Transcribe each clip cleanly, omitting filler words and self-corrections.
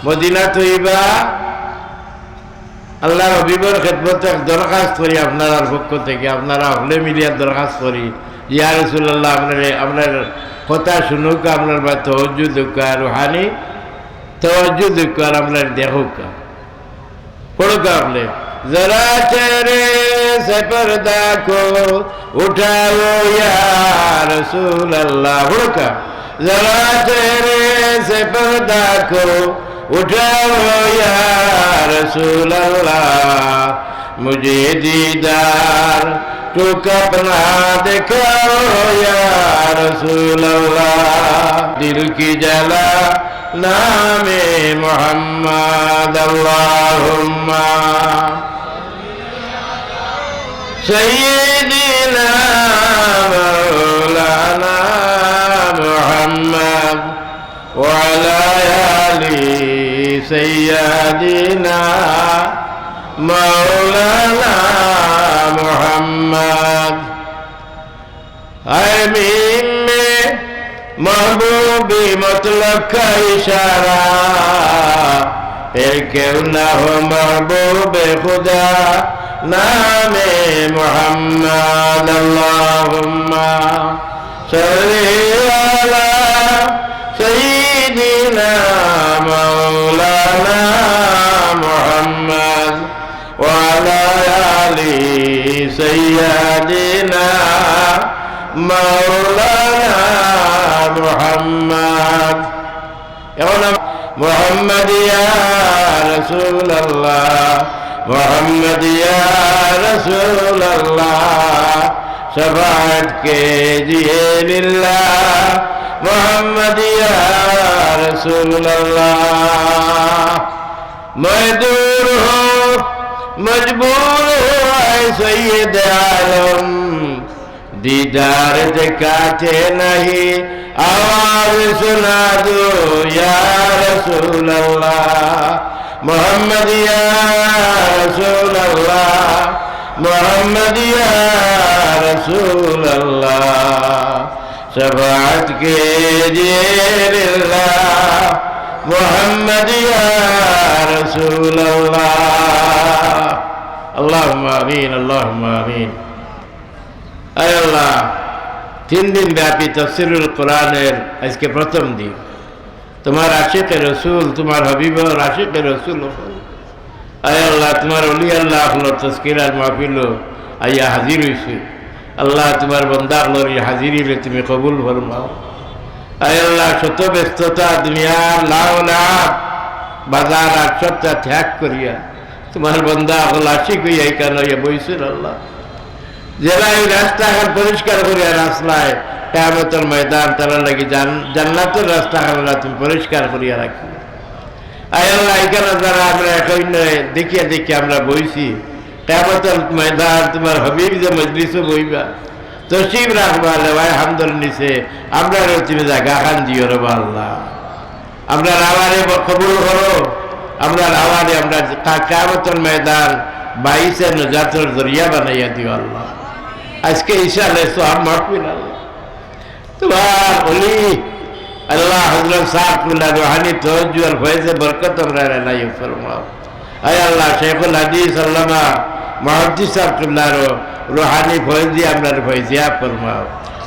Medina তৈবা আল্লাহর হবিবর খেদমতে দরখাস্ত করি আপনার পক্ষ থেকে, আপনারা হলে মিলিয়া দরখাস্ত করি, ইয়া রাসূলুল্লাহ আপনার কথা শুনুক, আপনার বা তওয়াজ্জুহ দরকার, রুহানি तवज्जो कर हमने देखो का पढ़ो का आपने जरा चेहरे से पर्दा को उठाओ या रसूल अल्लाह पढ़ो का जरा चेहरे से पर्दा को उठाओ या रसूल अल्लाह मुझे दीदार तो कपना दिखाओ या रसूल अल्लाह दिल की जला नामे मोहम्मद अल्लाहुम्मा सय्यिदना मौलाना मोहम्मद व अला आलि सय्यिदना मौलाना मोहम्मद आमीन में महबूबी मतलब का इशारा फिर क्यों ना हो महबूब खुदा नामे मोहम्मद अल्लाहुम्मा सल्ली अला सय्यिदिना मौलाना मोहम्मद व अला आलि सय्यिदिना मौलाना मोहम्मद मोहम्मद या रसूल अल्लाह मोहम्मद या रसूल अल्लाह शफाअत के जिए लिल्लाह मोहम्मद या रसूल अल्लाह मैं दूर हूँ मजबूर हूँ सैयद आलम दीदार दिखाते नहीं आवाज सुना दो या रसूल अल्लाह मोहम्मद या रसूल अल्लाह मोहम्मद या रसूल अल्लाह शफाअत के लिल्लाह मोहम्मद या रसूल अल्लाह अल्लाहुम्मा आमीन अल्लाहुम्मा आमीन। आय अल्लाह 3 दिन व्यापी तफसीरुल कुरानेर आज के प्रथम दिन तुम्हार आशिक रसूल तुम्हार हबीब और आशिक रसूल आय अल्लाह तुम्हार वली अल्लाह हलो तस्कीरार महफिल आया हाजिर हुई अल्लाह तुम्हार बंदा हलो हाजिरी ले तुम्हें कबूल फरमाओ। आय अल्लाह शत व्यस्तता दुनिया लाओ लाभ बाजार आक्षता त्याग करिया तुम्हार बंदा हल आशिक हुई कान बईसेन अल्लाह যারা এই রাস্তাঘাট পরিষ্কার করিয়া রাস্তায় কিয়ামতের ময়দান তারা লাগি জান্নাতের রাস্তাঘাট তুমি পরিষ্কার করিয়া রাখি। আয় আল্লাহ এখানে যারা আমরা এখন দেখিয়া দেখিয়া আমরা বইছি কিয়ামতের ময়দান তোমার হবিব যে মজলিসে বইবা তশরিফ রাখবা ভাই হামদুল নিচে আমরা তুমি জায়গা খান দিও রে আল্লাহ আমরা রাওয়ারে কবুল করো আমরা রাওয়ারে আমরা কিয়ামতের ময়দান 22 নজাতের জরিয়া বানাইয়া দিও আল্লাহ। আজকে ইনশাআল্লাহ সব মাহফিল আল্লাহ তোমার ওলি আল্লাহ হযরত সাহেবুল্লাহ রুহানি তওয়াজ্জুহ আর ফয়েজে বরকত আমরা এলাই ফরমাও। আয় আল্লাহ শেখুল হাদিস আল্লামা মুহাদ্দিস আব্দুল্লাহ রুহানি ফয়েজি আমরা ফয়েজিয়া ফরমাও।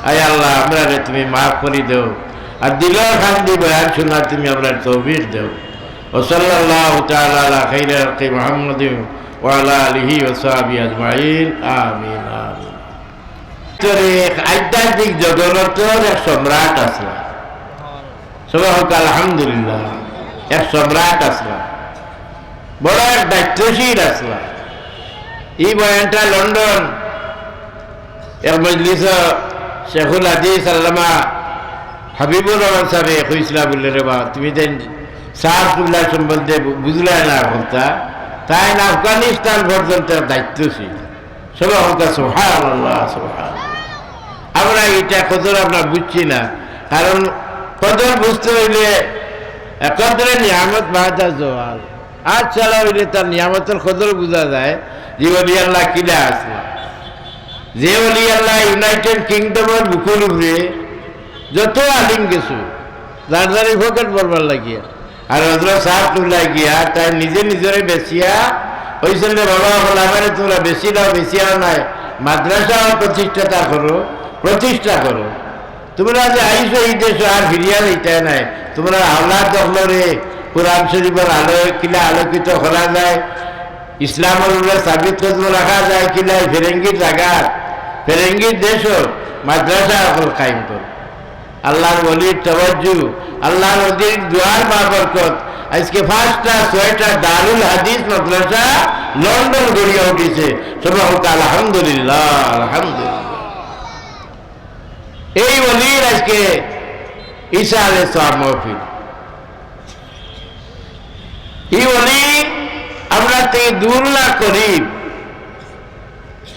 আয় আল্লাহ আমরা তুমি মাফ করে দাও আর দিলের খান্দি বয়ান শোনা তুমি আমরা তৌফিক দাও। ওয়া সাল্লাল্লাহু তাআলা আলা খাইরি খালকি মুহাম্মাদিন ওয়া আলা আলিহি ওয়া সাহবিহি আজমাইন আমিন আমিন। আধ্যাত্মিক জগতের এক সম্রাট আসলা সবাই হোক আলহামদুলিল্লাহ এক সম্রাট আসলা বড় এক দায়িত্বশীল আসলা। এই বয়ানটা লন্ডন এক মজলিস শেখুল হাদিস আল্লামা হাবিবুর রহমান সাহেব হয়েছিলা বললে রে বা তুমি দেন সাহাবুল্লাহ সম্বন্ধে বুঝলে না বলতা তাই না আফগানিস্তান পর্যন্ত দায়িত্বশীল সবাই হোক সুবহানাল্লাহ সুবহানাল্লাহ। আমরা এটা কদর আমরা বুঝছি না কারণ কদর বুঝতে হইলে কদরের নিয়ামত বাহাদা জওয়াল আর ছাড়া হইলে তার নিয়ামতের কদর বোঝা যায় যে ওলি আল্লাহ কিলা আছে যে ওলি আল্লাহ ইউনাইটেড কিংডমের বুকুর উপরে যত আলিম গেছো যার যার পকেট বলবার লাগিয়া আর হজরত সাহেব তুল্লাহ গিয়া তাই নিজে নিজরে বেশিয়া হয়েছেন রে বাবা হল আমার তোমরা বেশি দাও বেশি আর নাই মাদ্রাসা প্রতিষ্ঠা করো তোমরা যে আইসো এই দেশ আর ফিরিয়া দিতে নাই তোমরা আওলাদ দখলরে কোরআন শরীফের আলোকিত করা যায় ইসলামের উপরে সাবিত কদম রাখা যায় কিনা ফেরেঙ্গির জায়গা ফেরেঙ্গির দেশ মাদ্রাসা কায়েম কর আল্লাহর ওলির তাওয়াজ্জু আল্লাহর ওলির দুয়ার বাবরকত আজকে 5টা 6টা দারুল হাদিস মাদ্রাসা লন্ডন গড়িয়া উঠেছে সুবহানাল্লাহ আলহামদুলিল্লাহ আলহামদুলিল্লাহ এই ওলির আজকে ঈসা আলাইহিস সালাম মাহফিল এই ওলি আমরা থেকে দূর না করি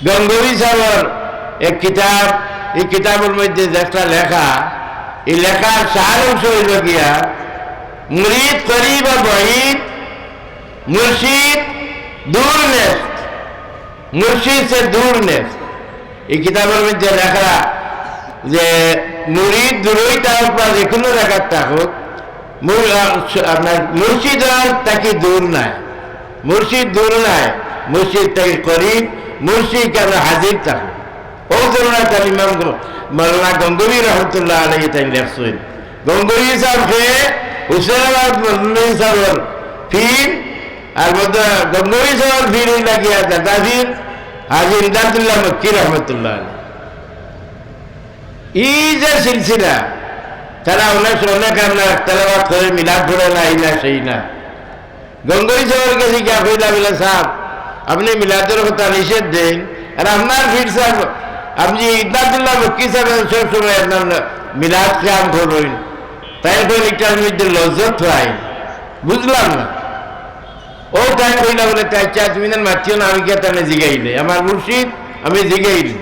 গঙ্গোবী সাহেবের এক কিতাব এই কিতাবের মধ্যে একটা লেখা এই লেখার সার অংশ হইল গিয়া মুরিদ করিব বহিদ মুর্শিদ দূর নেস্ত মুর্শিদ সে দূর নেস্ত এই কিতাবের মধ্যে লেখা যে মুরিদ দূরই তার পর এখনো লেখার থাকুক আপনার মুর্শিদ তাকে দূর নাই মুর্শিদ দূর নাই মুর্শিদ তাকে করিব মুর্শিদ কেন হাজির থাকুক ও ধরনের তার ইমাম মৌলানা গঙ্গোবী রহমতুল্লাহ আলাইহি তাই লেখছেন গঙ্গোবী সাহেবকে হুসেনাবাদ মজলুম সাহেবের ফির আর মধ্যে গঙ্গোবী সাহেবের ফির লাগিয়া দাদা ফির হাজি ইমদাদুল্লাহ মক্কি রহমতুল্লাহ আলাইহি এই যে সিলসিলা তারা অনেক আমরা তেলাওয়াত করে মিলাদ পড়ে না এই না সেই না গঙ্গোবী সাহেবের কাছে গিয়া কইলা বলে সাহেব আপনি মিলাদের কথা নিষেধ দেন আর আপনার ফির সাহেব আপনি ইমদাদুল্লাহ মক্কি সাহেব সবসময় আপনার মিলাদ কাম করবেন তাই করে এটার মধ্যে লজ্জত হয় বুঝলাম না ও তাই কইলা বলে তাই চা তুমি না মাতিও না আমি কে তাহলে জিগাইলে আমার মুর্শিদ আমি জিগাইলি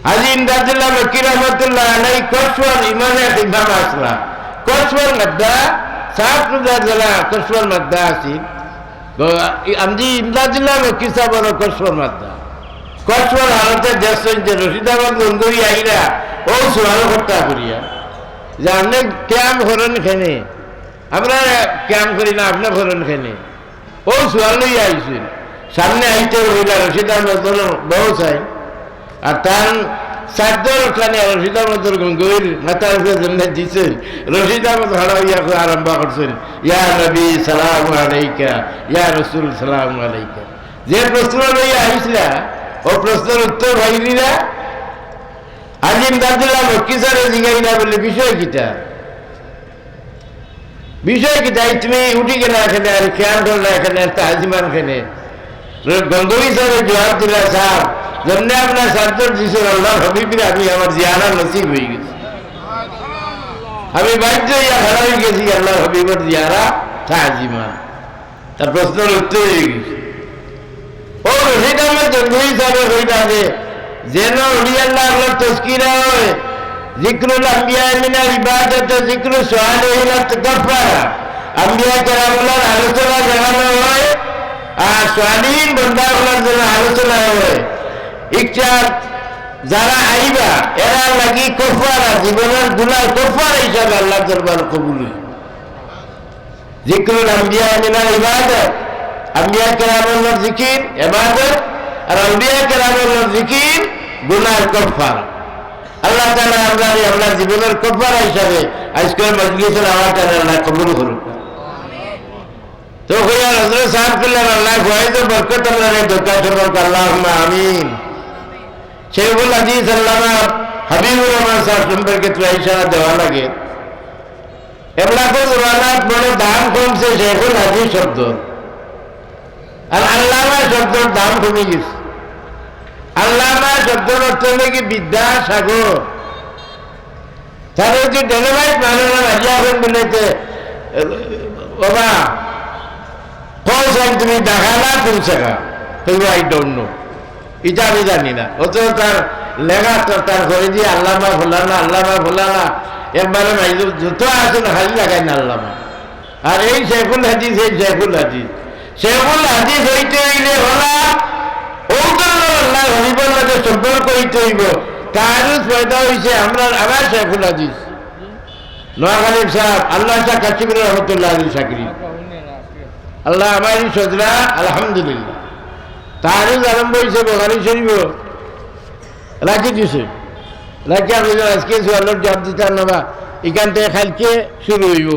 হাজি ইমদাদুল্লাহ মক্কি রহমতুল্লাহ আলাইহি কসওয়ার ইমানে ইমাম আসলা কসওয়ার মদ্দা সাফুদা জলা কসওয়ার মদ্দা আসি আমি ইমদাদুল্লাহ মক্কি সাহেবের কসওয়ার মদ্দা কসওয়ার হালতে দেশের যে রশিদাবাদ গঙ্গোবী আইরা ও সুহাল হত্যা করিয়া যে আপনি ক্যাম্প করেন খেনে আমরা ক্যাম্প করি না আপনার করেন খেনে ও সুহাল লইয়া আইসেন সামনে আইতে হইলা রশিদাবাদ বহু চাই আর তার চারজন ওখানে রশিদাবাদ গঙ্গোবীর মাথার উপরে জন্য দিচ্ছেন রশিদাবাদ হারা হইয়া আরম্ভ করছেন ইয়া নবী সালাম আলাইকা ইয়া রসুল সালাম আলাইকা যে প্রশ্ন লইয়া আইসলা ও প্রশ্নের উত্তর ভাইরা হাজি ইমদাদুল্লাহ মক্কি সাহেব জিগাইলা বলে বিষয় কিটা তুমি উঠি গেলে এখানে আর খেয়াল করলে এখানে তাজিমান খেনে গঙ্গোবী সাহেব জবাব দিলা সাহেব যেমনি আপনার সার্জন দিচ্ছেন আল্লাহ হবিবির আমি আমার জিয়ারা নসিব হয়ে গেছি আমি বাধ্য হইয়া খারাপ হয়ে গেছি আল্লাহ হবিবের জিয়ারা তাজিমান তার প্রশ্নের উত্তর হয়ে গেছে ও রশিদ আহমেদ গঙ্গোবী সাহেব হইতা যে যেন উলিয়াল্লাহ আল্লাহর তাজকিরা হয় যিকরুল আম্বিয়া মিনাল ইবাদত যিকরু সালিহিনাত গাফারা আম্বিয়া কেরামুল্লাহর আলোচনা জানানো হয় আর সালিহিন বান্দাগুলোর জন্য আলোচনা হয় ইচ্ছা যারা আইবা এরা লাগি কফারা জীবনের গুনাহ কফারা হিসাবে আল্লাহর দরবার কবুল হয় যিকরুল আম্বিয়া মিনাল ইবাদত আম্বিয়া কেরামুল্লাহর জিকির ইবাদত আর আউলিয়া কেরামের জিকির গুনার কফারা আল্লাহ তাআলা আমরা জীবনের কফারা হিসাবে আজকের মজলিসের আওয়াজ আল্লাহ কবুল করুন তো হইয়া হযরত সাহেব বললেন আল্লাহ ফয়েজ বরকত আল্লাহ দোয়া করব আল্লাহুম্মা আমিন শেখুল হাদিস আল্লামা হাবিবুর রহমান সাহেব সম্পর্কে তো ইশারা দেওয়া লাগে এবলাকুল উলামাত বলে দাম কমছে শেখুল হাদিস শব্দ আর আল্লামা শব্দের দাম কমে গেছে আল্লামা শব্দের অর্থ হলো কি বিদ্যাসাগর তাহলে যে ডেলিভাইট মানুষরা রাজি আছেন বলেছে বাবা কৌশল তুমি দেখালা কোন শেখা তুমি আই ডোন্ট নো এটা আমি জানি না অত তার লেখা তার ঘরে দিয়ে আল্লামা ভোলানা একবারে যত আছে না খালি লাগাই না আল্লামা আর এই শেখুল হাদিস শেখুল হাদিস হইতে হইলে হলা আল্লাহ হরিবর লাগে সম্পর্ক হইতে হইব তার পয়দা হয়েছে আমার শেখুল হাদিস নোয়াখালীর সাহেব আল্লাহ শাহ কাশিমুর রহমতুল্লাহ আলী সাকরি আল্লাহ আমার সজরা আলহামদুলিল্লাহ তারই আরম্ভ হয়েছে বোখারি শরীফ রাখি দিছে রাখি আপনি আজকে সোয়ালের জবাব দিতে নেবা এখান থেকে খালকে শুরু হইব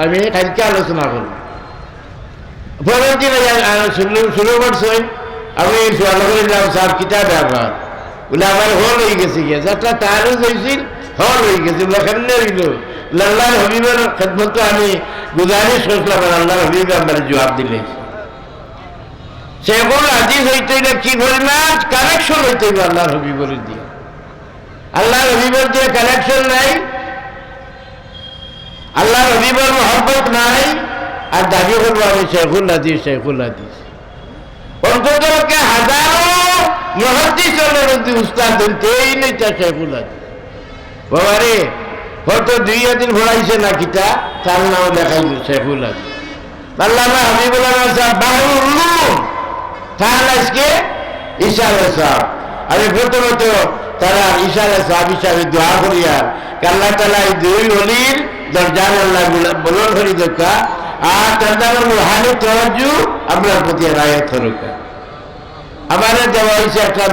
আমি খালকে আলোচনা করব পরের দিন শুরু করছেন আমি সোয়াল করিলাম স্যার কিতাব ব্যাপার বলে আমার হল হয়ে গেছে গিয়ে যাত্রা তারও হয়েছিল হল হয়ে গেছে কেমনে হইল আল্লাহর হবিবের খেদমত আমি গুজারিশ করলাম আল্লাহর হবিব আমার জবাব দিলে সেগুলো হাদিস হইতে হইলে কি পরিমাণ কানেকশন হইতে হইবে আল্লাহর হবিবের দিয়ে আল্লাহর হবিবের দিয়ে কানেকশন নাই আল্লাহর হবিবের মহব্বত নাই আর দাবি করবো আমি শেখুল হাদিস অন্ততকে হাজারো মহাদিসের উস্তাদ ধরতে এই নেই শেখুল হাদিস বাবা রে হয়তো 2 দিন ভরাইছে না কিতা তার নাম লেখাই শেখুল হাদিস আল্লামা হাবিবুল্লাহ সাহেব বাহুল উলুম তাহলে আজকে ঈসা আলাইহিস সালাম আরে প্রথমত তারা ঈসা আলাইহিস সালাম হিসাবে দোয়া করিয়া আল্লাহ তাআলা এই দুই ওলির দরজা আল্লাহ বলন করি দেখা আর তাদের রুহানি তওয়াজ্জু আপনার প্রতি রায়ত রক্ষা আমাদের দেওয়া হয়েছে একটা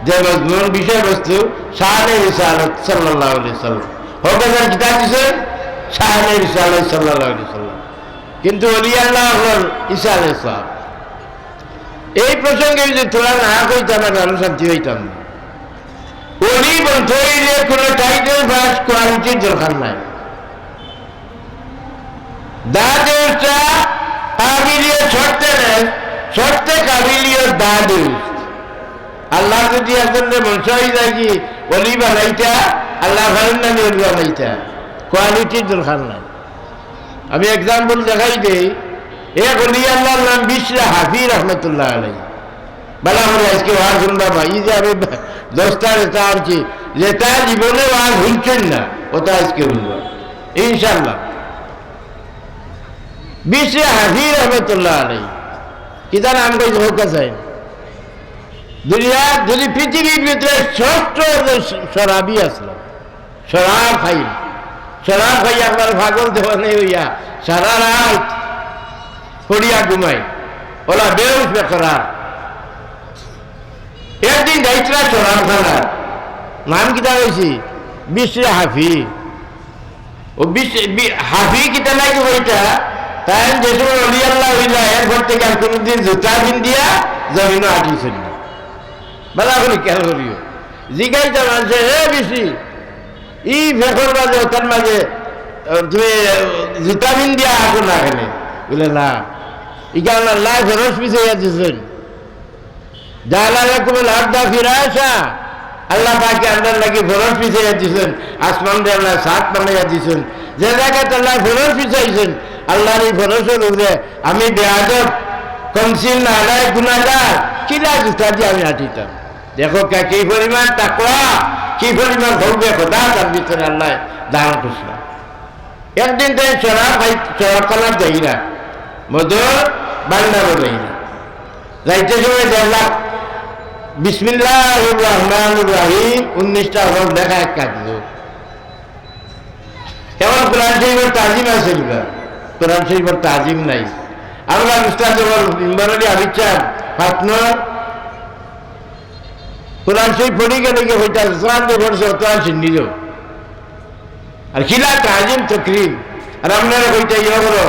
যে মজমুন বিষয়বস্তু শানে রিসালাত সাল্লাল্লাহু আলাইহি সাল্লাম হোকাজার কিতাব দিছে শানে রিসালাত সাল্লাল্লাহু আলাইহি সাল্লাম কিন্তু ওলি আল্লাহ হল ঈসা আলাইহিস সালাম এই প্রসঙ্গে যদি তোরা না কইতাম আমি শান্তি হইতাম না ওলি বলতে হইলে কোনো টাইটেল বাস কোয়ালিটির দরকার নাই দাদুটা কাবিলিয়ত শর্তে কাবিলিয়ত দাদু আল্লাহ যদি একজনে মনসা হয়ে যায় কি অলি বানাইতা আল্লাহ ভালেন না অলি বানাইতা কোয়ালিটির দরকার নাই আমি এক্সাম্পল দেখাই দেই এক অলি আল্লাহর নাম বিশরা হাফি রহমতুল্লাহ আলাই বলা হলে আজকে ওয়াজ শুনবা বা এই যে আমি 10টা রেতা আনছি যেটা জীবনে ওয়াজ শুনছেন না ওটা আজকে শুনবা ইনশাল্লাহ বিশরা হাফি রহমতুল্লাহ আলাই কিতা নাম কই হোকা চাই দুনিয়া যদি পৃথিবীর ভিতরে ছোট্ট শরাবি আসলো শরাব খাই একবার পাগল দেওয়ানে হইয়া সারা রাত পড়িয়া ঘুমাই ওলা বেউস বেকরার একদিন যাইছিলা শরাব খানার নাম কিতা হয়েছি বিশরে হাফি ও হাফি কিতা নাই ওইটা তাই যে সময় অলি আল্লাহ হইলা এরপর থেকে আর কোনোদিন জুতা দিন দিয়া জমিনও আটিছেন না বেলা করে খেয়াল করিও জিগাইতে মানছে হে বেশি ই ফেকর মাঝে ওটার মাঝে তুমি জুতা দিন দিয়া আসো না এখানে বলে না ইকাল আল্লাহ ফেরস পিছিয়ে দিয়েছেন জালালাকুম আল-আরদা ফিরাশা আল্লাহ পাকে আপনার লাগি ফেরস পিছিয়ে দিয়েছেন আসমান দিয়ে আল্লাহ সাত বানাইয়া দিয়েছেন যে জায়গাতে আল্লাহ ফেরস পিছাইছেন আল্লাহর এই ফেরসের উপরে আমি বেয়াদব কমসিল না আদায় গুনাহগার কিলা জুতা দিয়ে আমি আটিতাম দেখো কি পরিমাণ তাকওয়া কি পরিমাণ ভোগবে খোদা তার ভিতরে আল্লাহ দান করছিলাম একদিন তাই চড়াখানার যাইরা মধুর বান্দারও যাইরা যাইতে সময় দেখলাম বিসমিল্লাহির রহমানির রহিম 19টা হরফ লেখা এক কাগজ এমন কোরআন শরীফের তাজিম আছে কোরআন শরীফের তাজিম নাই আমরা উস্তাদ মেম্বারলি আবিচার ফাতনা কোরআন শরীফ পড়ি গেলে কি হইতা কোরআন যে পড়ছে কোরআন শুনিল আর খিলা তাজিম তকরিম আর আপনারা হইতা ইয়ে করো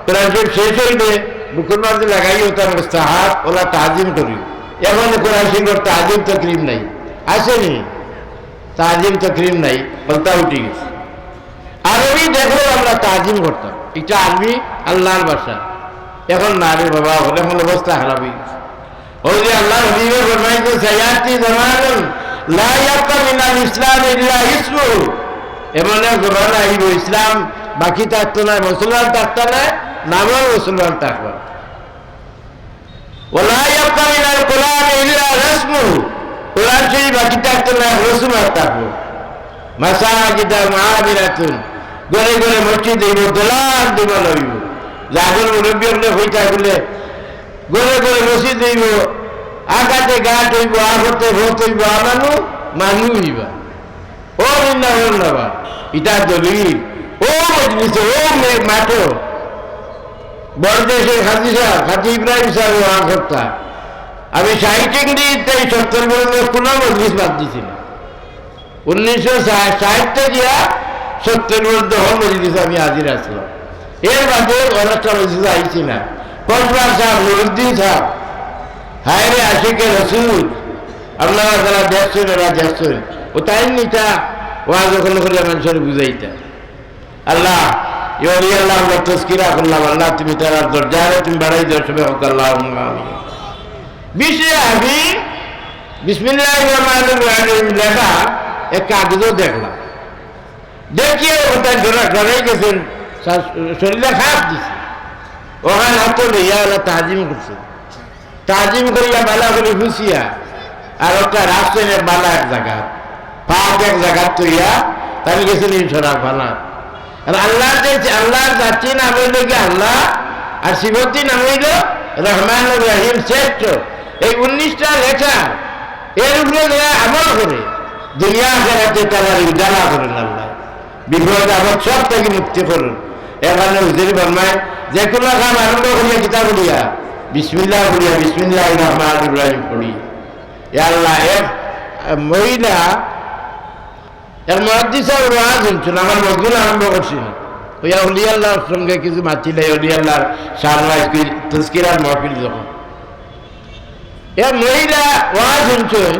কোরআন শরীফ শেষ হইলে বুকুর মাঝে লাগাই হতাম সাহাব ওলা তাজিম করি এখন কোরআন শরীফের তাজিম তকরিম নাই আসেনি তাজিম তকরিম নাই বলতা উঠে গেছে আরবি দেখলেও আমরা তাজিম করতাম এটা আরবি আল্লাহর ভাষা এখন না রে বাবা হলে এখন অবস্থা খারাপ হয়ে গেছে ওই যে আল্লাহ হাবিবে ফরমাইছে সায়াতি জামানুন লা ইয়াবকা মিনাল ইসলাম ইল্লা ইসমুহু এমন এক জমানা আইব ইসলাম বাকি থাকতো না মুসলমান থাকতো না নামও মুসলমান থাকবে ওলা ইয়াবকা মিনাল কোরআন ইল্লা রাসমুহু কোরআন শরীফ বাকি থাকতো না রসুল থাকবে মাসাজিদা মাআমিরাতুন ঘরে ঘরে মসজিদ হইব দোলান দিবাল হইব জাগর মুরব্বী হলে হইতা বলে ঘরে ঘরে মসজিদ হইব আগাতে গাছ হইব আগতে ভোট হইব মানু হইবা ও নিন্দা হল না ইটা দলিল ও মজলিসে ও মাঠে বড়দেশের খাজি সাহেব খাজি ইব্রাহিম সাহেব ওয়াজ করতা আমি 60 বছর কোনো মজলিস বাদ দিছি না 1960 দিয়া 70 পর্যন্ত মজলিস আমি হাজির আসলাম এর বাদে অনেকটা মজলিস আইছি না কসবার সাহেব নুরুদ্দিন সাহেব হায়রে আশিকে রসুল আপনারা যারা দেখছেন ওরা দেখছেন ও তাই নিতা ওয়াজ ওখানে করে মানুষের বুঝাইতা আল্লাহ ইয়রি আল্লাহ আমরা তস্কিরা করলাম আল্লাহ তুমি তার দরজারে তুমি বাড়াই দেওয়ার সময় হোক আল্লাহ বিষয়ে আমি বিসমিল্লাহির রহমানির রহিম লেখা এক কাগজও দেখলাম দেখিয়ে ওটা ডরাই গেছেন শরীরে খারাপ দিছে ওখানে হাত লইয়া ওরা তাজিম করছে তাজিম করিয়া বালা করে খুশিয়া আর ওটা রাস্তায় বালা এক জায়গা পাক এক জায়গা তৈয়া তাই গেছেন ইনশোরা বালা আর আল্লাহর জাতি নাম হইল কি আল্লাহ আর শিবতী নাম হইল রহমান রহিম শ্রেষ্ঠ এই 19টা লেখা এর উপরে যারা আমল করে দুনিয়া আখেরাতে তারা উজালা করেন আল্লাহ বিপদ আপদ সব থেকে মুক্তি করুন এখানে হুজুর ফরমায় যে কোনো কাম আরম্ভ করিয়া কিতাব বলিয়া বিসমিল্লাহ বলিয়া বিসমিল্লাহ রহমান রহিম পড়ি আল্লাহ এক মহিলা এক মুহাদ্দিসের ওয়াজ শুনছেন আমার মজগুল আরম্ভ করছিল ওই অলি আল্লাহর সঙ্গে কিছু মাতিলে অলি আল্লাহর শাহরাজ তস্কিরার মহফিল যখন এক মহিলা ওয়াজ শুনছেন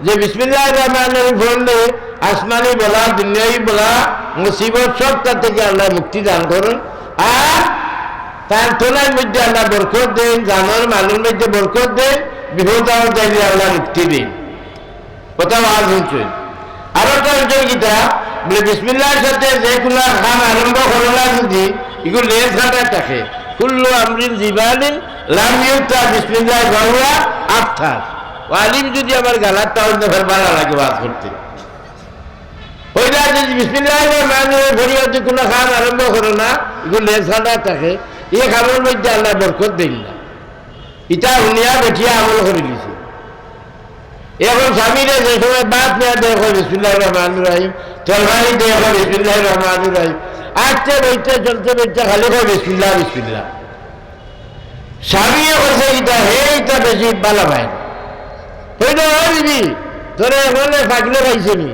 যে বিসমিল্লাহ রহমান রহিম পড়লে আসমানি বলা দুনিয়াই বলা মুসিবত সব তার থেকে আল্লাহ মুক্তি দান করুন আর তার তোলার মধ্যে আল্লাহ বরকত দেন জানোয়ার মালের মধ্যে বরকত দেন বিপদ চাইলে আল্লাহ মুক্তি দিন কোথাও ওয়াজ শুনছেন আরো একটা অঞ্চল গীতা বলে বিসমিল্লাহর সাথে যে কোনো কাম আরম্ভ করলা যদি এগুলো লেজ ঘাটায় থাকে কুল্লু আমরিন জিবালিন লাম ইউতা বিসমিল্লাহ বাহুয়া আফতার আলিম যদি আমার গালার তাহলে ফের ভালো লাগে ওয়াজ করতে ওইটা যদি বিসমিল্লাহ ভরিয়াতে কোনো কাম আরম্ভ করো না এগুলো লেজ ঘাটায় থাকে এই খামের মধ্যে আল্লাহ বরকত দেন না এটা উনিয়া বেঠিয়া আমল করে দিছে এখন স্বামীরা যে সময় বাদ নেওয়া দেখো বিসমিল্লাহির রহমানির রহিম তরবারি দেখো বিসমিল্লাহির রহমানির রহিম আসতে বইতে চলতে বইতে খালি কয় বিসমিল্লাহ বিসমিল্লাহ স্বামীও করছে এটা হে এটা বেশি বালা ভাই ওইটা দিবি তোরে বলে পাগলে পাইছে নি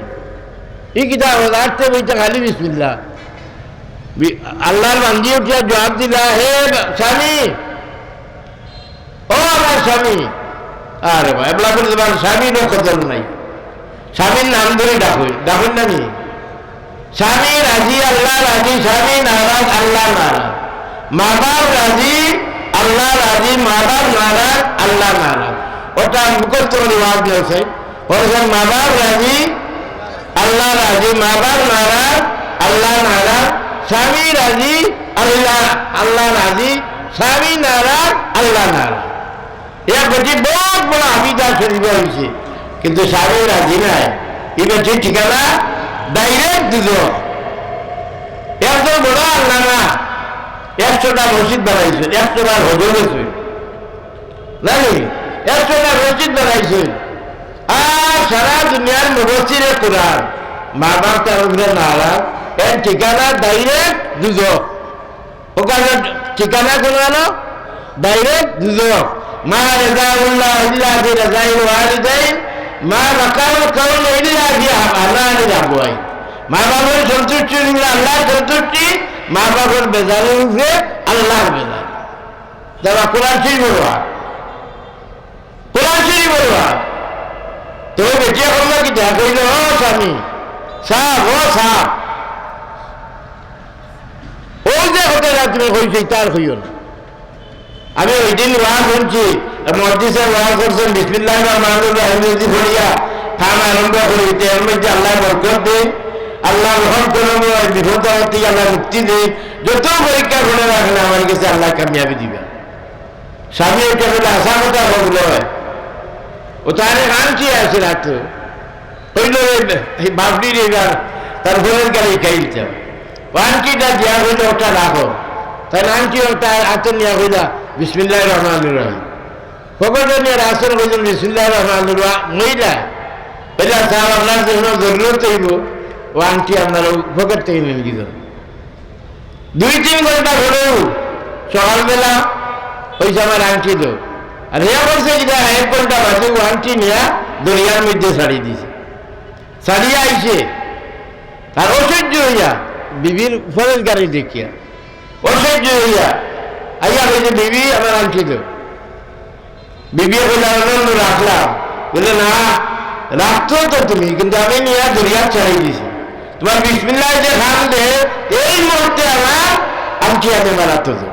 ই কিতা আসতে বইতে খালি বিসমিল্লাহ আল্লাহর বান্দি উঠিয়া জবাব দিলা হে স্বামী ও আমার স্বামী আরে ভাই এবলা করে তোমার স্বামীরও কদর নাই স্বামীর নাম ধরে ডাকুন না নি স্বামী রাজি আল্লাহ রাজি স্বামী নারাজ আল্লাহ নারাজ মা বাপ রাজি আল্লাহ রাজি মা বাপ নারাজ আল্লাহ নারাজ ওটা মুখস্থ করে ওয়াজ দিয়েছে ওরকম মা বাপ রাজি আল্লাহ রাজি মা বাপ নারাজ আল্লাহ নারাজ স্বামী রাজি আল্লাহ আল্লাহ রাজি স্বামী নারাজ আল্লাহ নারাজ এর বেটি বহুত বড় আবিদা শরীফ হয়েছে কিন্তু স্বামী রাজি নাই এই বেটির ঠিকানা ডাইরেক্ট দিল এত বড় আল্লাহ না 100টা মসজিদ বানাইছে 100টা হজর হয়েছে জানি 100টা মসজিদ বানাইছে আর সারা দুনিয়ার মুফাসসিরে কোরআন মা বাপ তার উপরে নারাজ এর ঠিকানা ডাইরেক্ট দুজক ওখানে ঠিকানা কোনো ডাইরেক্ট দুজক মা রাজাউল্লাহ ইল্লা বিরাজাইল ওয়ালিদাইন মা বাকাল কাউল ইল্লা বিআমানিল আবওয়াই মা বাবার সন্তুষ্টি হলো আল্লাহর সন্তুষ্টি মা বাবার বেজারের উপরে আল্লাহর বেজার যারা কোরআন শরীফ পড়বা কোরআন শরীফ পড়বা তো বেটি করলো কি দেখা কইল ও স্বামী সাপ ও সাপ ওই যে হতে তুমি কইছি তার হইও না আমি ওই দিন ওয়াজ শুনছি মসজিদে ওয়াজ করছেন বিসমিল্লাহির রহমানির রহিম যদি পড়িয়া কাম আরম্ভ করিতে এর মধ্যে আল্লাহ বরকত দেন আল্লাহ রহম করুন বিপদ থেকে আল্লাহ মুক্তি দেন যত পরীক্ষা করে রাখেন আমার কাছে আল্লাহ কামিয়াবি দিবেন স্বামী ওটা বলে আশা কথা হলো ও তারে আনছি আছে রাখতো হইল এই বাবলির এবার তার ঘরের গাড়ি খাইতে ওয়ানকিটা দেওয়া হইলে ওটা রাখো তাই আনছি ওটা আতর নেওয়া হইলা বিসমিল্লাহির রহমানির রহিম ফকরে নিয়ে আসর হইলেন বিসমিল্লাহির রহমানির রহিম মহিলা এটা সাহেব আপনার যখন জরুরত হইব ও আংটি আপনার ফকর থেকে নিয়ে গিয়ে 2-3 ঘন্টা হলেও সকালবেলা ওই সময় আংটি দো আর হে বলছে যেটা 1 ঘন্টা বাজে ও আংটি নিয়ে দরিয়ার মধ্যে ছাড়িয়ে দিছে ছাড়িয়ে আইছে আর অসহ্য হইয়া বিবির ফরের গাড়ি দেখিয়া অসহ্য হইয়া আইয়া বলছে বিবি আমার আংটি দো বিবি বলে অন্য রাখলাম বলে না রাখতো তো তুমি কিন্তু আমি নিয়ে দরিয়া ছাড়িয়ে দিছি তোমার বিসমিল্লাহ যে খান দে এই মুহূর্তে আমার আংটি আমি মারাতো তো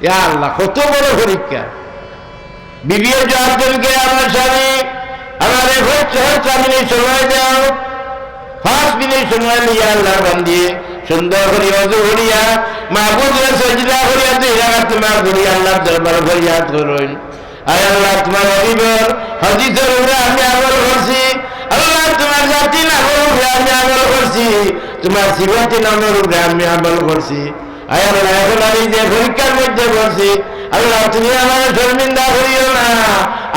ইয়া আল্লাহ কত বড় পরীক্ষা বিবিও জবাবকে আমার স্বামী আমার 6 মিনিট সময় দাও 5 মিনিট সময় নিয়ে আল্লাহ বান্দিয়ে সুন্দর করে অজু করিয়া মাহবুবের সজদা করিয়া দুই তোমার করি আল্লাহ দরবার ফরিয়াদ করুন আয় আল্লাহ তোমার হাবিবের হাদিসের উপরে আমি আমল করছি আল্লাহ তোমার জাতি নামের উপরে আমি আমল করছি তোমার সিফাতি নামের উপরে আমি আমল করছি আয় আল্লাহ এখন আমি যে পরীক্ষার মধ্যে বলছি আল্লাহ তুমি আমার শর্মিন্দা করিও না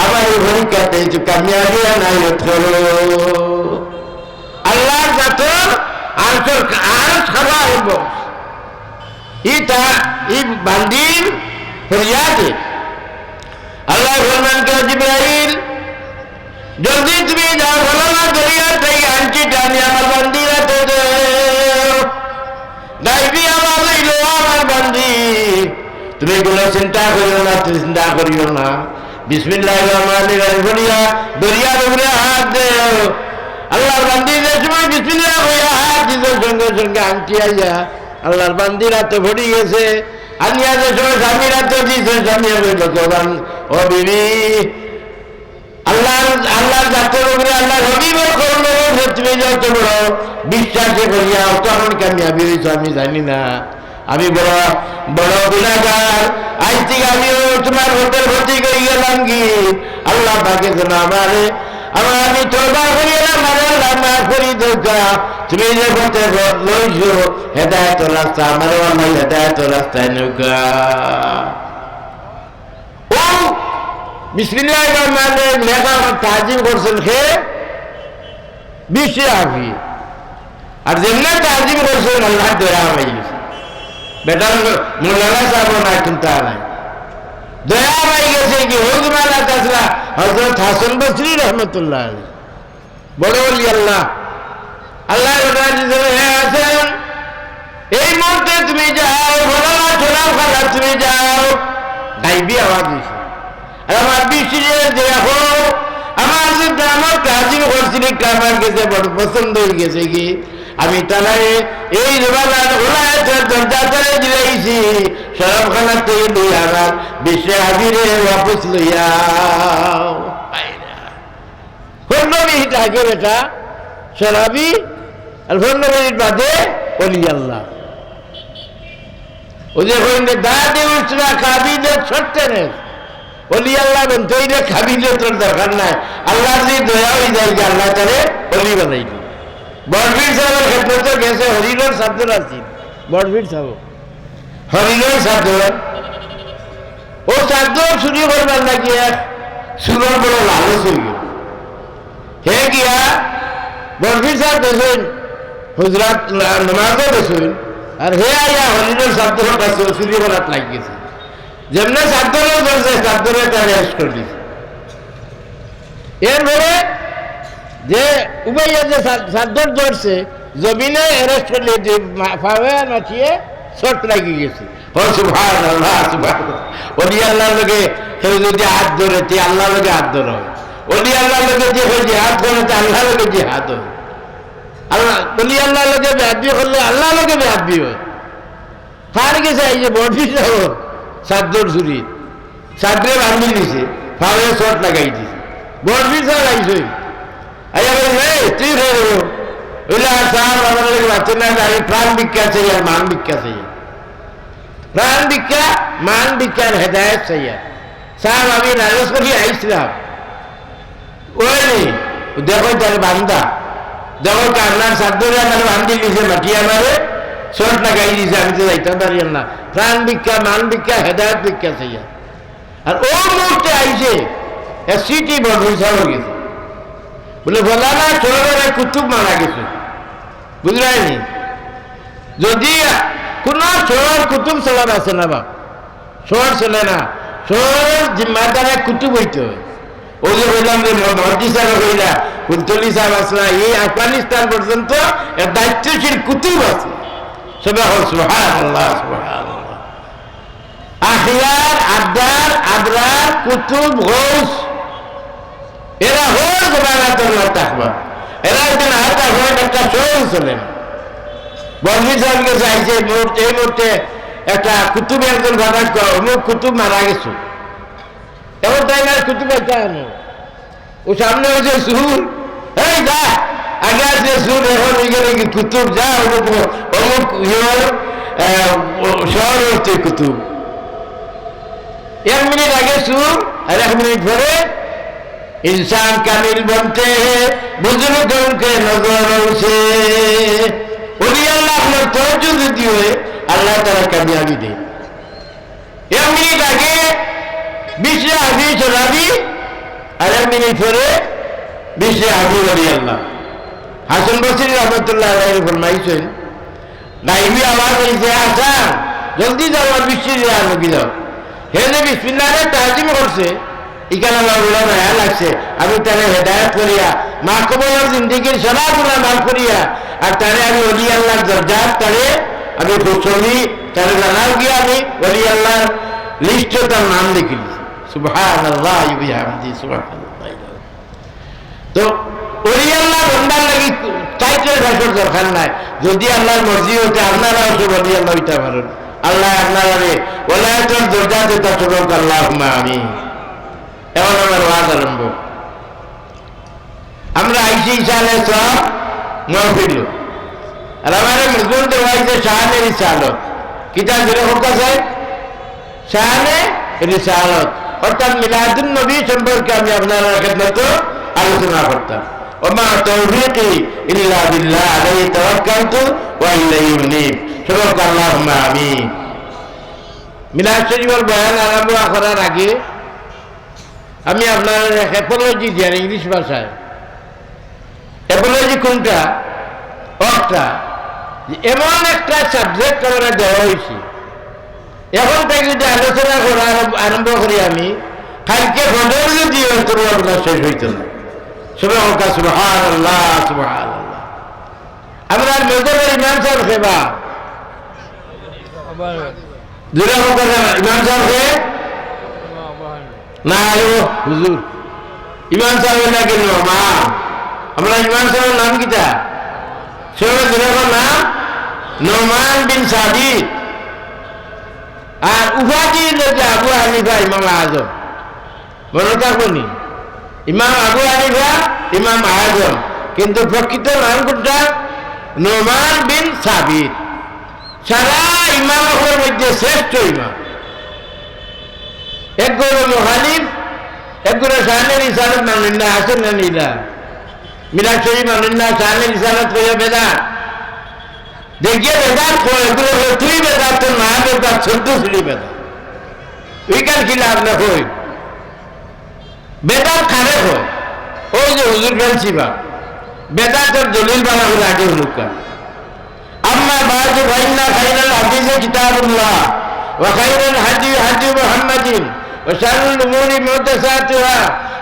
আমার এই পরীক্ষাতে কামিয়াবি নাই করো আল্লাহ যত আর খাবার হব ই বান্দির ফরিয়াদে আল্লাহ ফরমান কে জিবরাইল জলদি তুমি যাও বলো না দরিয়া থেকে আনছি টানি আমার বান্দির হাতে দেও গাইবি আওয়াজ হইল আমার বান্দি তুমি কোনো চিন্তা করিও না চিন্তা করিও না বিসমিল্লাহির রহমানির রহিম বলিয়া দরিয়ার উপরে হাত দেও আল্লাহর বান্দি যে সময় বিসমিল্লাহ হইয়া হাত দিতে সঙ্গে সঙ্গে আংটি আইয়া আল্লাহর বান্দির হাতে ভরি গেছে আনিয়া যে সময় স্বামীর হাতে দিয়েছে স্বামী বলল তখন ও বিবি আল্লাহর জাতের উপরে আল্লাহর হবিবের করলো তুমি যত বড় বিশ্বাসে করিয়া তখন কামিয়াবি হয়েছ আমি জানি না আমি বড় বড় গুনাহগার আজ থেকে আমিও তোমার হোটেল ভর্তি করে গেলাম কি আল্লাহ পাকে যেন আমি তওবা করিয়া আল্লাহ মাফ করি দোকা তুমি যে পথে লইছো হেদায়েতের রাস্তা আমার আল্লাহ হেদায়েতের রাস্তায় নৌকা ও বিসমিল্লাহির রহমানির রহিম লেখা তাজিম করছেন কে বিশ্বে আফি আর যেমন তাজিম করছেন আল্লাহ দয়া হয়ে গেছে বেটার মোল্লারা সাহেব না কিন্তু নাই দয়া হয়ে গেছে কি হুজমালা তাসরা হযরত হাসান বসরি রহমাতুল্লাহ আলাইহি বড় ওলি আল্লাহ হাসান এই মুহূর্তে তুমি যাও বলো না ছোড়াও খালা তুমি যাও গাইবি আওয়াজ দিছে আমার বিশ্বে দেখো আমার যে আমার কাজিম করছিল আমার কাছে বড় পছন্দ হয়ে গেছে কি আমি তারাই এই দরজা তারে দিয়েছি সরবখানা থেকে দুই আমার বিশ্বে হাবিরে ওয়াপস লইয়া মিনিট আগে এটা শরাবি আর 15 মিনিট বাদে ওলি আল্লাহ ওদের দাঁড়িয়ে উঠছিল কাবিলে ছড়তে নেই ওলি আল্লাহ তৈরি কাবিলে তোর দরকার নাই আল্লাহ যদি দয়া হয়ে যায় আল্লাহ তারে ওলি বানাই দিই বড়বীর সাহেবের ক্ষেত্রে গেছে হরিণের সাদ্দর আছি বড়বীর সাহেব হরিণের সাদ্দর ও সাদ্দর চুরি করবার লাগিয়ে সুরের বড় লালচ হয়ে গেল হে গিয়া বড়বীর সাহেব দেখেন হুজরাত নামাজও দেখেন আর হে আইয়া হরিণের সাদ্দর কাছে চুরি করার লাগিয়েছে যেমনি সাদ্দরও ধরছে সাদ্দরে তার অ্যারেস্ট করে দিয়েছে এরপরে যে উবাইয়া যে সাদ্দর ধরছে জমিনে অ্যারেস্ট করলে যে ফাওয়া নাচিয়ে শর্ট লাগিয়ে গেছে ওলি আল্লাহর লোকে কেউ যদি হাত ধরে তে আল্লাহ লোকে হাত ধরা হয় ওলি আল্লাহর লোকে যে হাত ধরে তে আল্লাহ লোকে যে হাত হয় আল্লাহ ওলি আল্লাহ লোকে বেআদবি করলে আল্লাহ লোকে বেআদবি হয় কার গেছে এই যে বডি সাদ্দর চুরি সাদ্রে বান্ধি দিছে ফাওয়া শর্ট লাগাই দিছে বডি লাগাইছে তুই প্রাণ ভিক্ষা চাই আর মান ভিক্ষা চাই প্রাণ ভিক্ষা মান ভিক্ষার হেদায়ত চাই সাহেব আমি নারাজ করি আইসলাম ওই দেখো তার বান্দা দেখো কান্নার সাদ্দরে আমার বান্ধি দিয়েছে মাটি আমারে শর্ট লাগাই দিয়েছে আমি তো যাইতে পারি না প্রাণ ভিক্ষা মান ভিক্ষা হেদায়ত ভিক্ষা চাই আর ও মুহূর্তে আইছে সিটি বড় গেছে বলে বলা না ছোটবেলায় কুতুব মারা গেছে বুঝলেনি যদি কোন শোর কুতুব চলার আছে না বাপ, শোর চলে না। শোর জিম্মাদারে কুতুব হইতে হয়। ওই যে বললাম যে মহাদি সাহেব হইলা, কুলতলি সাহেব আসলা, এই আফগানিস্তান পর্যন্ত এর দায়িত্বশীল কুতুব আছে। সুবহানাল্লাহ, সুবহানাল্লাহ। আখিয়ার, আবদার, আবরার, কুতুব, গৌস, এরা হোক জবানাতের না থাকবা। এরা একদিন হাতা হয় একটা শোর চলে না। বলবি সাহেবকে চাইছে এই মুহূর্তে একটা কুতুব একজন ঘটনা অমুক কুতুব মারা গেছে, এমন তাই না? কুতুব একটা ও সামনে হয়েছে সুর, এই যা আগে আছে সুর, এখন ওইখানে কুতুব, যা অমুক অমুক শহর হচ্ছে কুতুব। 1 মিনিট আগে সুর আর 1 মিনিট পরে इंसान कामिल बनते हैं बुजुर्गों के नजरों से। उन्हीं अल्लाह अपना तवज्जो देती हुए अल्लाह ताला कामयाबी दे। 1 मिनट आगे बीच हाफी चलाबी और 1 मिनट परे बीच हाफी वली अल्लाह। हासन बसरी रहमतुल्लाह अलैहि फरमाइছেন, गायबी आवाज से आसान जल्दी जाओ और बीच नबी जाओ। हे ने बिस्मिल्लाह ताजिम করছে, এখানে আমার উড়া মায়া লাগছে, আমি তারে হেদায়ত করিয়া মা কবরের জিন্দিগির সদা গুনাহ মাফ করিয়া আর তারে আমি ওলি আল্লাহর দরজাত তারে আমি খুশি তারে জানাও গিয়া আমি ওলি আল্লাহর লিস্টে তার নাম লিখি। সুবহানাল্লাহ ওয়া বিহামদি, সুবহানাল্লাহ। তো ওলি আল্লাহ বন্দার লাগি টাইটেল ভাষার দরকার নাই। যদি আল্লাহর মর্জি হতে আপনারাও সব ওলি আল্লাহ হইতে পারেন। আল্লাহ আপনারা ওলায়াতের দরজা দিতে সবক আল্লাহুম্মা আমিন। এখন আমার ওয়াজ আরম্ভ। আমরা আইসি সালে সব মহফিল আর আমার মজবুর দেওয়া হয়েছে শাহানে রিসালত। কিতাব ধরে হোক আছে শাহানে রিসালত, অর্থাৎ মিলাদুন নবী সম্পর্কে আমি আপনার খেদমতে আলোচনা করতাম। ওমা তৌফিকি ইল্লা বিল্লাহ আলাইহি তাওয়াক্কালতু ওয়া ইলাইহি উনীব। সবক আল্লাহুম্মা আমিন। মিলাদ শরীফের বয়ান আরম্ভ করার আগে আমি আপনার অ্যাপোলজি দিই ইংলিশ ভাষায়। অ্যাপোলজি কোনটা? একটা এমন একটা সাবজেক্ট আমরা দেওয়া হয়েছে, এখন থেকে যদি আলোচনা করা আরম্ভ করি আমি কালকে ঘটের যদি আপনার শেষ হইত না। সুবহানাল্লাহ, সুবহানাল্লাহ। আমরা মেজরের ইমাম সাহেব সেবা দুরা ইমাম সাহেব না হুজুর ইমাম সাহেবের নাকি নোমান। আমরা ইমাম সাহেবের নাম কিটা? নাম নোমান বিন সাবিত। আর উপাধি যে আবু হানিফা ইমাম আজম, মনে থাকবনি? ইমাম আবু হানিফা ইমাম আজম, কিন্তু প্রকৃত নাম কোনটা? নোমান বিন সাবিত। সারা ইমামের মধ্যে শ্রেষ্ঠ ইমাম। একগুলো মুখালিফ, একগুলো শাহানে রিসালত মানেন না, আসেন না নিলা মিলাদ শরীফ মানেন না, শাহানে রিসালত হয়ে বেদাত। দেখিয়ে বেদাত কয় এগুলো তুই বেদাত, তোর মা বেদাত, ছোট ছিলি বেদাত। ওইখান খিলা আপনার কই বেদাত খারে হয়। ওই যে হুজুর ফেলছি বা বেদাতের দলিল বানা হলে আগে হুলুকা। আম্মা বা'দু ফাইন্না খায়রাল হাদিসি কিতাবুল্লাহ ওয়া খায়রুল হাদি হাদি মুহাম্মাদিন وشر الأمور محدثاتها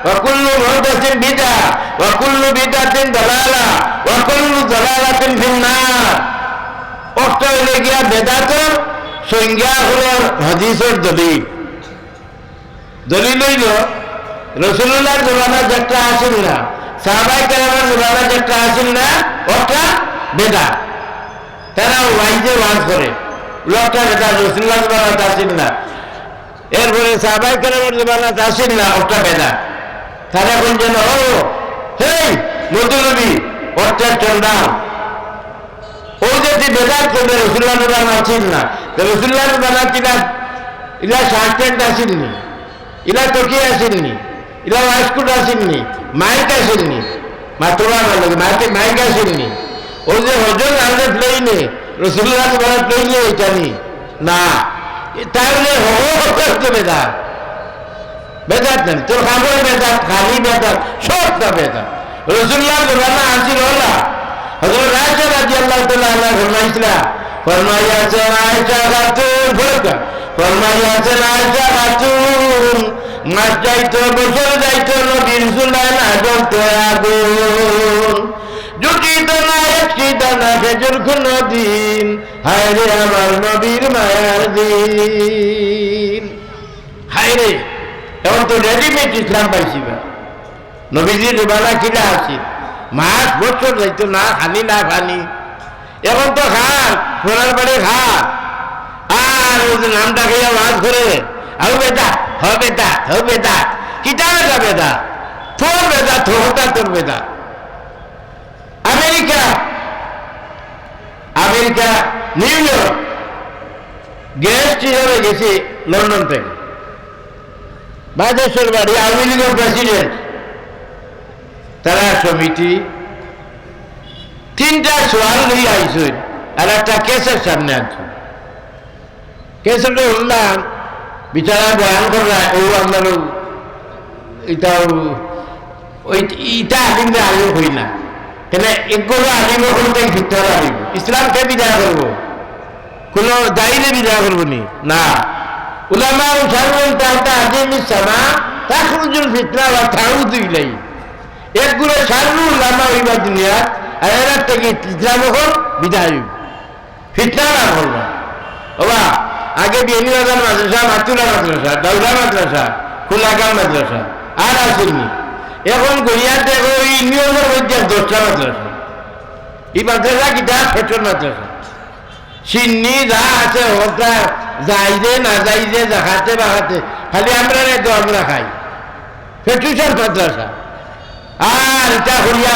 وكل محدثة بدعة وكل بدعة ضلالة وكل ضلالة في النار। অর্থ হইলে গিয়া বেদাতের সংজ্ঞা হলো হাদিসের দলিল। দলিল হইল রাসূলুল্লাহর জমানা যেটা আসেন না, সাহাবায়ে কেরামের জমানা যেটা আসেন না, ওটা বেদাত। তারা ওয়াইজে ওয়াজ করে ওটা বেদাত। রাসূলুল্লাহর জমানাতে আসেন না, এরপরে সাহাবায়ে কেরামের জমানাতে আসেন না, ওটা বেদাত। তারা কোন যেন হেই মধুনবী ওটা চন্ডাল ও যদি বেদাত করবে রাসূলুল্লাহর জমানা আসেন না, রাসূলুল্লাহর জমানা কিনা ইলা শার্টেন্ট আসেননি, ইলা তকিয়ে আসেননি, ইলা ওয়াইস্কুট আসেননি, মাইক আসেননি, মাতৃভাষা লাগে মাইক আসেননি। ও যে হজর আনলে প্লেইনে রাসূলুল্লাহর জমানা প্লেইনে এটা নি না, তাহলে হতো বেদাত। বেদাত নেন তোর খাবার বেদাত, খালি বেদাত, সবটা বেদাত। রাসূলুল্লাহর জমানা আসিল হলা হযরত আয়েশা রাদিয়াল্লাহু তাআলা আনহা ফরমাইছিলা ফরমাইয়াছেন আয়েশা খাতুন ফরকা ফরমাইয়াছেন আয়েশা খাতুন মাস যাইতো বছর যাইতো নবীর চুলায় না জ্বলতো আগুন জুটিত না একটিত না খেজুর কোনো দিন হায় রে আমার নবীর মায়ার দিন হায় রে এখন তো রেডিমেড ইসলাম পাইছি বা নবীজির বেলা কিনা আসি মাস বছর যাইতো না খানি না খানি এখন তো খান সোনার বাড়ি খা আর নামটা খেয়ে মাছ করে আও বেদা হবে দা হবে দা কিটা বেদা বেদা তোর বেদা থোটা তোর বেদা America America new York guest হিসাবে গেছি লন্ডন থেকে বাদেশ্বর বাড়ি আওয়ামী লীগের প্রেসিডেন্ট তারা সমিতি তিনটা সোয়াল নিয়ে আইসুন আর একটা কেসের সামনে আনছেন কেসটা শুনলাম বিচারা বয়ান করা ও আপনার এটা ওই ইটা আলিমদের আলিম হই না কেন এগুলো আলিম করতে ভিতরে আলিম ইসলামকে বিদায় করবো কোনো দায়ীরে বিদায় করবো না উলামা সারবন তাহতা আজিম ইসলামা তাখরুজুল ফিতনা ওয়া তাউযু ইলাইহি একগুলো সারু উলামা হইবা দুনিয়া আর এরা থেকে ইসলাম হল বিদায় ফিতনা না করবা বাবা আগে বিয়ানীবাজার মাদ্রাসা মাতুলা মাদ্রাসা দাউদা মাদ্রাসা খোলাগাম মাদ্রাসা আর আসেননি এখন গড়িয়াতে ওই নিয়মের মধ্যে 10টা মাদ্রাসা এই মাদ্রাসা কিটা ছোট মাদ্রাসা সিন্নি যা আছে ওটা যাইছে না যাইছে দেখাতে বাখাতে খালি আমরা তো আমরা খাই ফেটুসার মাদ্রাসা আর এটা করিয়া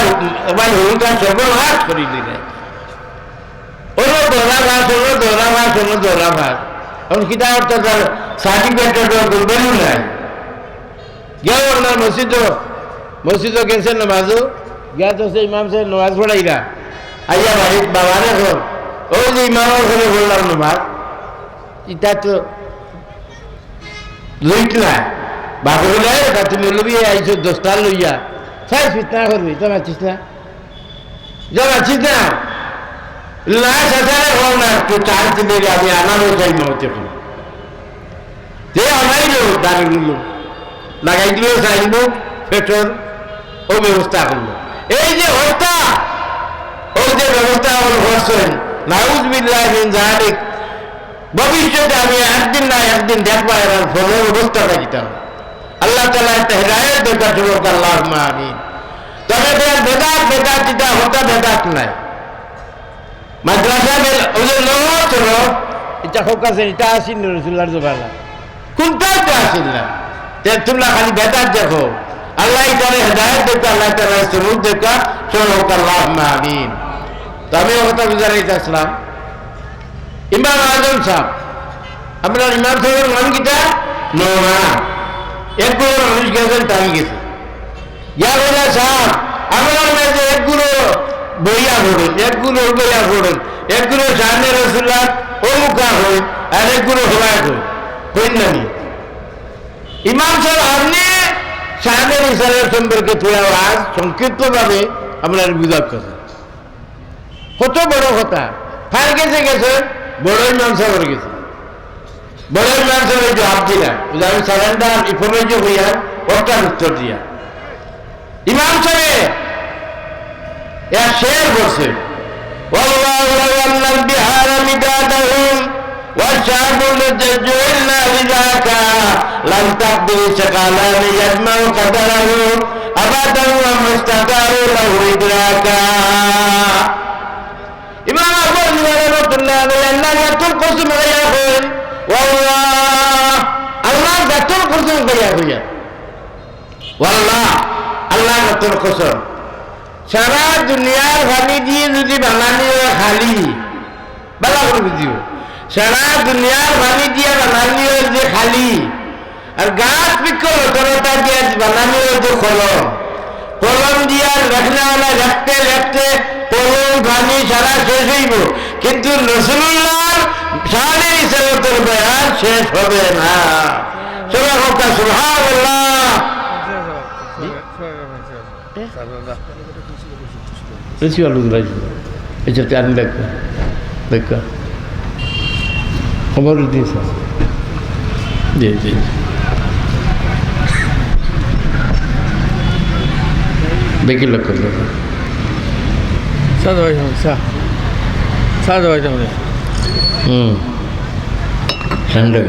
এবার হুঙ্কার সর্বনাশ করি দিলে ওরা দোরা ভাস হলো দোরা ভাস হলো দোরা ভাস এখন কিতা অর্থ তার সার্টিফিকেট করবেন নাই গেও আপনার মসজিদও গেছেন নামাজও গিয়া তো সেই ইমাম সাহেব নামাজ পড়াইরা আইয়া বাড়ি বাবা দেখো ও যে ইমামের ঘরে বললাম নামাজ এটা তো লইট না বাবা বলে এটা তুমি লবি আইছো 10টা লইয়া সাই ফিতনা করবি তো মাছিস না যাচ্ছিস না লাশ আসারে হল না একটু চার দিনের আমি আনারও চাই মহতে যে আনাইল দাঁড়িয়ে লাগাই দিল সাইনবোর্ড পেট্রোল ও ব্যবস্থা করলো এই যে হত্যা ও যে ব্যবস্থা করছেন নাউজুবিল্লাহ মিন যালিক ভবিষ্যতে আমি একদিন দেখবো এর ফলের অবস্থাটা কি তাহলে আল্লাহ তাআলা একটা হিদায়াত দেওয়ার জন্য আল্লাহুম্মা আমিন তবে বেদাত যেটা হত্যা বেদাত নাই মাদ্রাসা ওদের লোক চলো এটা হোক আছে এটা আসিন রসুল্লাহর জবানা কোনটা তো আসিন না তোমরা খালি বেদাত দেখো আল্লাহ তাআলা হিদায়াত দেওয়া আল্লাহ তাআলা সুবুত দেওয়া চলো আল্লাহুম্মা আমিন তো আমি কথা বুঝাইতে আসলাম ইমাম আজম সাহেব আমরা ইমাম সাহেবের নাম কিটা নোনা একগুলো মানুষ গেছেন টাইম গেছে ইয়া বলে সাহেব আমরা মেয়েছে একগুলো বইয়া পড়ুন একগুলো বইয়া পড়ুন একগুলো সামনে রসুল্লাহ অমুকা হই আর একগুলো হওয়ায় হই হইন না ইমাম সাহেব আপনি সাহেবের ইসারের সম্পর্কে তুই আজ সংক্ষিপ্তভাবে আমরা বুঝার কথা কত বড় কথা কার গেছে বড় ইমাম সাহেবের গেছে বড় ইমাম সাহেবের জবাব দিলাম আমি সারেন্ডার ইনফরমেশন হইয়া ওটার উত্তর দিয়া ইমাম সাহেব এক শের বলছে والله لو أن البحار مدادهم والشعب لجعلنا لذاك لم تقدر شغالان يجمع قدره أبدا وما استطاعوا له إدراكا ইমাম আবু হানিফা রাহমাতুল্লাহ আলাইহি আল্লাহ জাতুল কসম করিয়া কইন ওয়াল্লাহ আল্লাহ জাতুল কসম করিয়া কইয়া ওয়াল্লাহ আল্লাহ জাতুল কসম সারা দুনিয়ার পানি দিয়ে যদি বানানি হয় খালি বালা করে বুঝিও সারা দুনিয়ার পানি দিয়ে বানানি হয় যে খালি আর গাছ বৃক্ষ লতা দিয়ে বানানি হয় যে কলম দিয়া লেখনাওয়ালা লেখতে কলম পানি সারা শেষ হইব কিন্তু রাসূলুল্লাহর শানে ইসলামের বয়ান শেষ হবে না সবাই হোক সুবহানাল্লাহ বেশি ভালো লাগছে এটা আমি দেখো খবর দিয়েছে জি জি দেখি লক্ষ্য করবেন চা দেওয়াই যাবে চা দেওয়াই যাবে ঠান্ডা